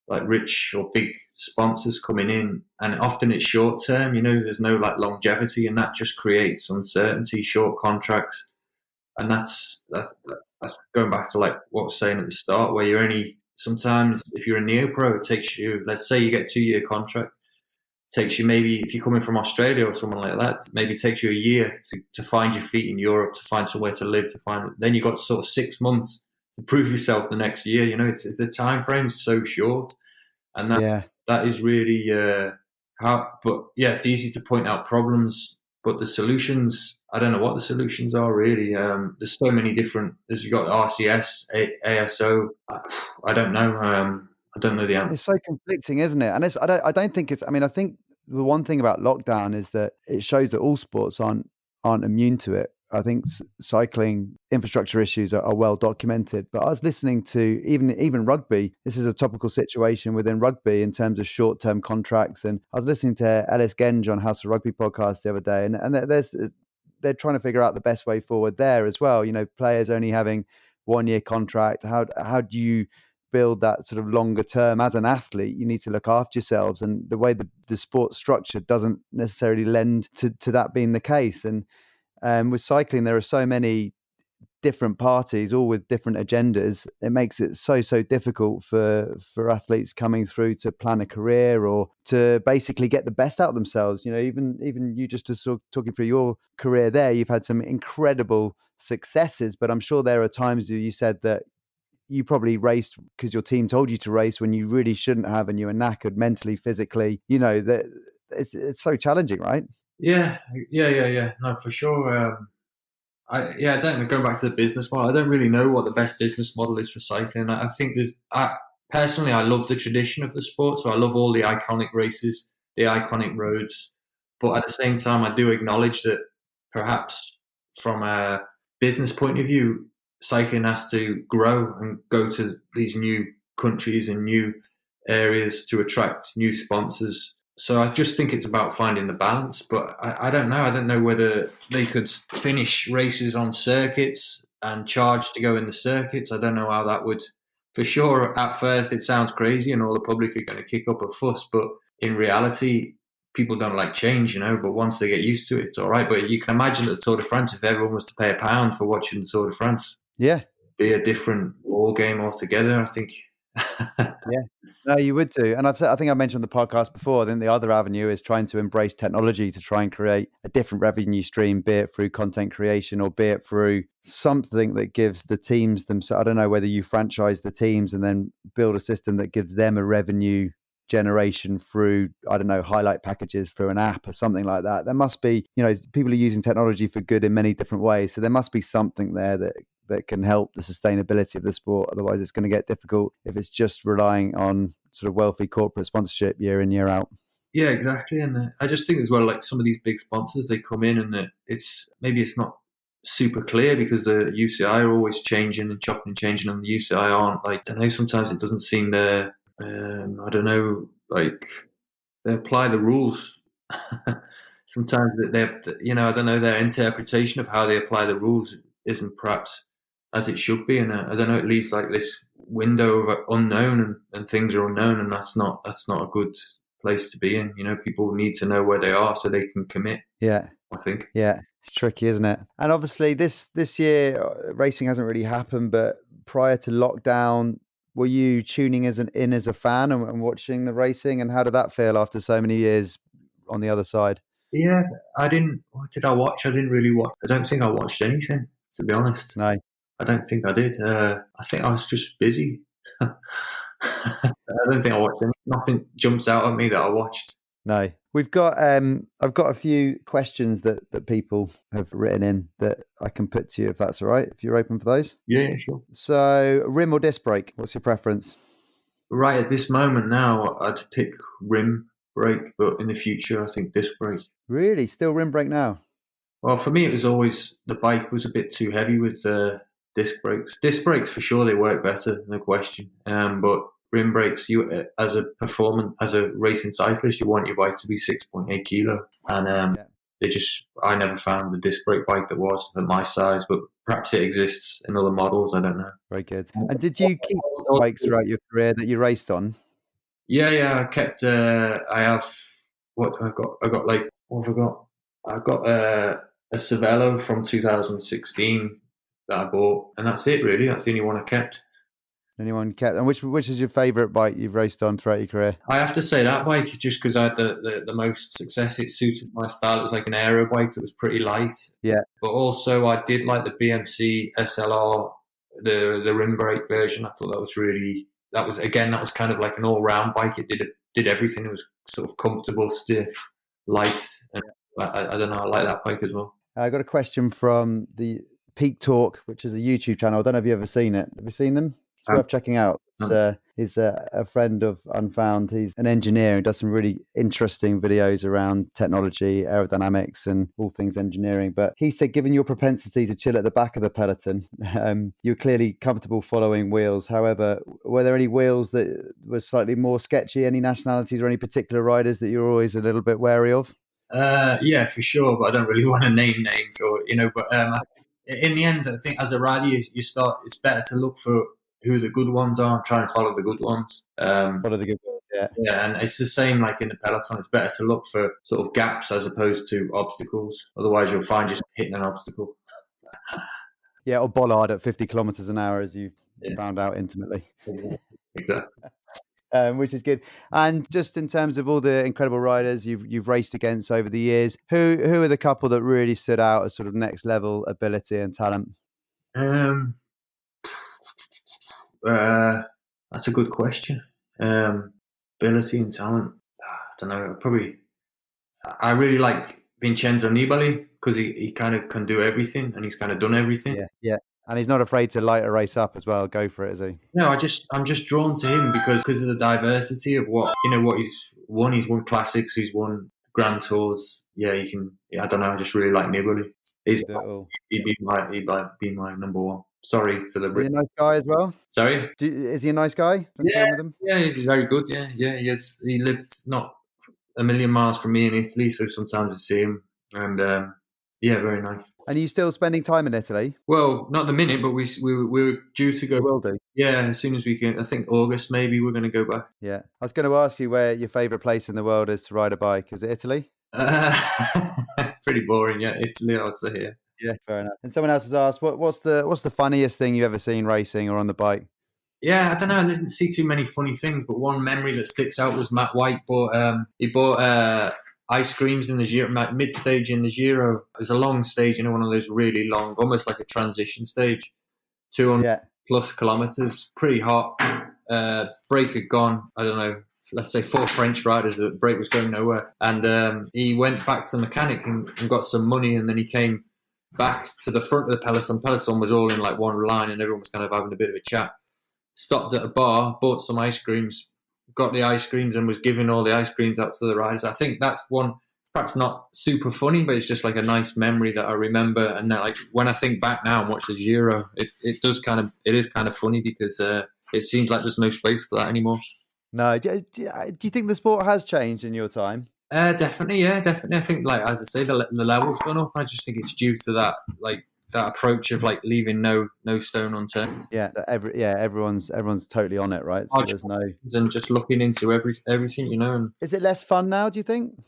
like, rich or big sponsors coming in, and often it's short term. There's no, like, longevity, and that just creates uncertainty, short contracts, and that's going back to, like, what I was saying at the start, where you're only, sometimes if you're a neo-pro, it takes you, let's say you get a 2-year contract, takes you, maybe if you're coming from Australia or someone like that, maybe it takes you a year to find your feet in Europe, to find somewhere to live, then you've got sort of 6 months to prove yourself the next year. It's the time frame is so short, and that is really hard. But it's easy to point out problems, but the solutions, I don't know what the solutions are, really. There's so many different. You've got RCS, ASO. I don't know. I don't know the answer. It's so conflicting, isn't it? And I don't think it's. I mean, I think the one thing about lockdown is that it shows that all sports aren't immune to it. I think cycling infrastructure issues are well documented. But I was listening to even rugby. This is a topical situation within rugby in terms of short-term contracts. And I was listening to Ellis Genge on House of Rugby podcast the other day, and they're trying to figure out the best way forward there as well. Players only having 1-year contract. How do you build that sort of longer term? As an athlete, you need to look after yourselves, and the way the sport's structure doesn't necessarily lend to that being the case. And with cycling, there are so many different parties, all with different agendas. It makes it so difficult for athletes coming through to plan a career or to basically get the best out of themselves. Even you, just talking through your career there, you've had some incredible successes, but I'm sure there are times you said that you probably raced because your team told you to race when you really shouldn't have, and you were knackered mentally, physically. That it's so challenging, right? Yeah. No, for sure. I don't know. Going back to the business model, I don't really know what the best business model is for cycling. I think personally, I love the tradition of the sport, so I love all the iconic races, the iconic roads. But at the same time, I do acknowledge that perhaps from a business point of view, cycling has to grow and go to these new countries and new areas to attract new sponsors. So I just think it's about finding the balance. But I don't know. I don't know whether they could finish races on circuits and charge to go in the circuits. I don't know how that would. For sure, at first it sounds crazy and all the public are going to kick up a fuss. But in reality, people don't like change, but once they get used to it, it's all right. But you can imagine at the Tour de France, if everyone was to pay £1 for watching the Tour de France, it'd be a different ball game altogether, I think. Yeah, no, you would too. And I think I mentioned on the podcast before, then the other avenue is trying to embrace technology to try and create a different revenue stream, be it through content creation or be it through something that gives the teams themselves. I don't know whether you franchise the teams and then build a system that gives them a revenue generation through, I don't know, highlight packages through an app or something like that. There must be, people are using technology for good in many different ways. So there must be something there that can help the sustainability of the sport. Otherwise, it's going to get difficult if it's just relying on sort of wealthy corporate sponsorship year in, year out. Yeah, exactly. And I just think as well, like some of these big sponsors, they come in and it's not super clear because the UCI are always changing and chopping and changing, and the UCI aren't, like, I don't know, sometimes it doesn't seem I don't know, like they apply the rules. Sometimes they're, I don't know, their interpretation of how they apply the rules isn't perhaps as it should be, and I don't know, it leaves like this window of unknown, and things are unknown, and that's not a good place to be in. People need to know where they are so they can commit. Yeah, I think. Yeah, it's tricky, isn't it? And obviously this year racing hasn't really happened, but prior to lockdown, were you tuning in as a fan and watching the racing? And how did that feel after so many years on the other side? Yeah, I didn't. What did I watch? I didn't really watch. I don't think I watched anything, to be honest. No, I don't think I did. I think I was just busy. I don't think I watched anything. Nothing jumps out at me that I watched. No. We've got I've got a few questions that people have written in that I can put to you, if that's all right, if you're open for those. Yeah, sure. So rim or disc brake, what's your preference? Right at this moment now, I'd pick rim brake, but in the future, I think disc brake. Really? Still rim brake now? Well, for me, it was always the bike was a bit too heavy with disc brakes. Disc brakes, for sure, they work better, no question. But rim brakes, you as a racing cyclist, you want your bike to be 6.8 kilo, and I never found the disc brake bike that was at my size, but perhaps it exists in other models. I don't know. Very good. And did you keep bikes throughout your career that you raced on? Yeah, I kept. I have what I got. I got like what have I got? I got a Cervelo from 2016 that I bought, and that's it really. That's the only one I kept. Anyone kept? And which is your favourite bike you've raced on throughout your career? I have to say that bike, just because I had the most success. It suited my style. It was like an aero bike that was pretty light. Yeah. But also I did like the BMC SLR, the rim brake version. I thought that was kind of like an all round bike. It did everything. It was sort of comfortable, stiff, light, and I don't know. I like that bike as well. I got a question from the Peak Talk, which is a YouTube channel. I don't know if you've ever seen it. Have you seen them? It's worth checking out. He's a friend of Unfound. He's an engineer and does some really interesting videos around technology, aerodynamics, and all things engineering. But he said, given your propensity to chill at the back of the peloton, you're clearly comfortable following wheels. However, were there any wheels that were slightly more sketchy? Any nationalities or any particular riders that you're always a little bit wary of? Yeah, for sure. But I don't really want to name names But in the end, I think as a rider, it's better to look for who the good ones are, try and follow the good ones. Follow the good ones, yeah. Yeah, and it's the same like in the peloton. It's better to look for sort of gaps as opposed to obstacles. Otherwise, you'll find just hitting an obstacle. Yeah, or bollard at 50 kilometers an hour, as you found out intimately. Exactly. Which is good. And just in terms of all the incredible riders you've raced against over the years, who are the couple that really stood out as sort of next level ability and talent? That's a good question. Ability and talent. I don't know. I really like Vincenzo Nibali because he kind of can do everything, and he's kind of done everything. Yeah. And he's not afraid to light a race up as well. Go for it, is he? No, I'm just drawn to him because of the diversity of what he's won. He's won classics. He's won Grand Tours. Yeah, he can. Yeah, I don't know. I just really like Nibali. He'd be my number one. Sorry to the. Is he a nice guy as well? Sorry. Is he a nice guy? Yeah, he's very good. Yeah. He lived not a million miles from me in Italy, so sometimes I see him, and yeah, very nice. And are you still spending time in Italy? Well, not the minute, but we're due to go. We will do. Yeah, as soon as we can. I think August maybe we're going to go back. Yeah, I was going to ask you where your favourite place in the world is to ride a bike. Is it Italy? Pretty boring, yeah. Italy, I would say. Yeah, fair enough. And someone else has asked, what's the funniest thing you've ever seen racing or on the bike? Yeah, I don't know. I didn't see too many funny things, but one memory that sticks out was Matt White bought ice creams in the Giro, mid stage in the Giro. It was a long stage, one of those really long, almost like a transition stage, 200 plus kilometers, pretty hot. Brake had gone, I don't know, let's say 4 French riders. The break was going nowhere, and he went back to the mechanic and got some money, and then he came back to the front of the peloton. Peloton was all in like one line, and everyone was kind of having a bit of a chat. Stopped at a bar, bought some ice creams, got the ice creams, and was giving all the ice creams out to the riders. I think that's one, perhaps not super funny, but it's just like a nice memory that I remember. And then, like, when I think back now and watch the Giro, it is kind of funny because it seems like there's no space for that anymore. No, do you think the sport has changed in your time? Definitely, yeah, definitely. I think, like, as I say, the level's gone up. I just think it's due to that, like, that approach of like leaving no stone unturned. Yeah, everyone's totally on it, right? So there's no, and just looking into everything, you know. And is it less fun now, do you think?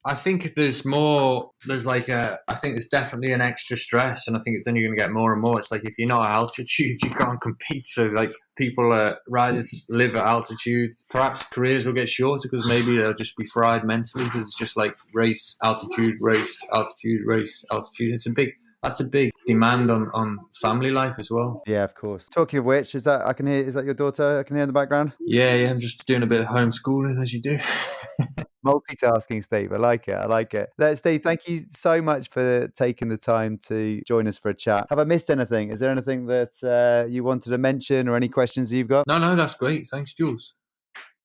I think there's more. There's like I think there's definitely an extra stress, and I think it's only going to get more and more. It's like if you're not at altitude, you can't compete. So like riders live at altitude. Perhaps careers will get shorter because maybe they'll just be fried mentally because it's just like race, altitude, race, altitude, race, altitude. That's a big demand on family life as well. Yeah, of course. Talking of which, is that your daughter? I can hear in the background. Yeah, I'm just doing a bit of homeschooling as you do. Multitasking, Steve. I like it. Steve, thank you so much for taking the time to join us for a chat. Have I missed anything? Is there anything that you wanted to mention or any questions you've got? No, that's great. Thanks, Jules.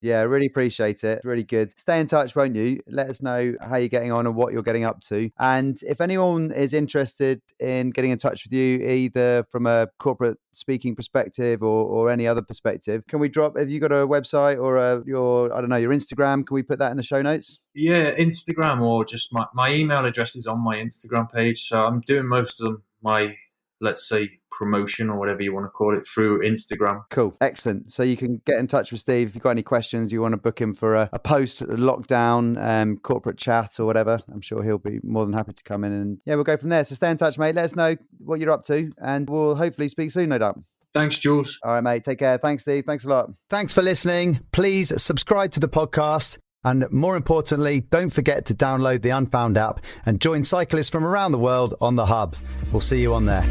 Yeah, I really appreciate it. Really good. Stay in touch, won't you? Let us know how you're getting on and what you're getting up to. And if anyone is interested in getting in touch with you, either from a corporate speaking perspective or any other perspective, have you got a website or your Instagram? Can we put that in the show notes? Yeah, Instagram, or just my email address is on my Instagram page. So I'm doing most of my, let's say, promotion or whatever you want to call it through Instagram. Cool. Excellent. So you can get in touch with Steve if you've got any questions, you want to book him for a post-lockdown corporate chat or whatever. I'm sure he'll be more than happy to come in, and yeah, we'll go from there. So stay in touch, mate. Let us know what you're up to, and we'll hopefully speak soon, no doubt. Thanks, Jules. All right, mate. Take care. Thanks, Steve. Thanks a lot. Thanks for listening. Please subscribe to the podcast. And more importantly, don't forget to download the Unfound app and join cyclists from around the world on the Hub. We'll see you on there.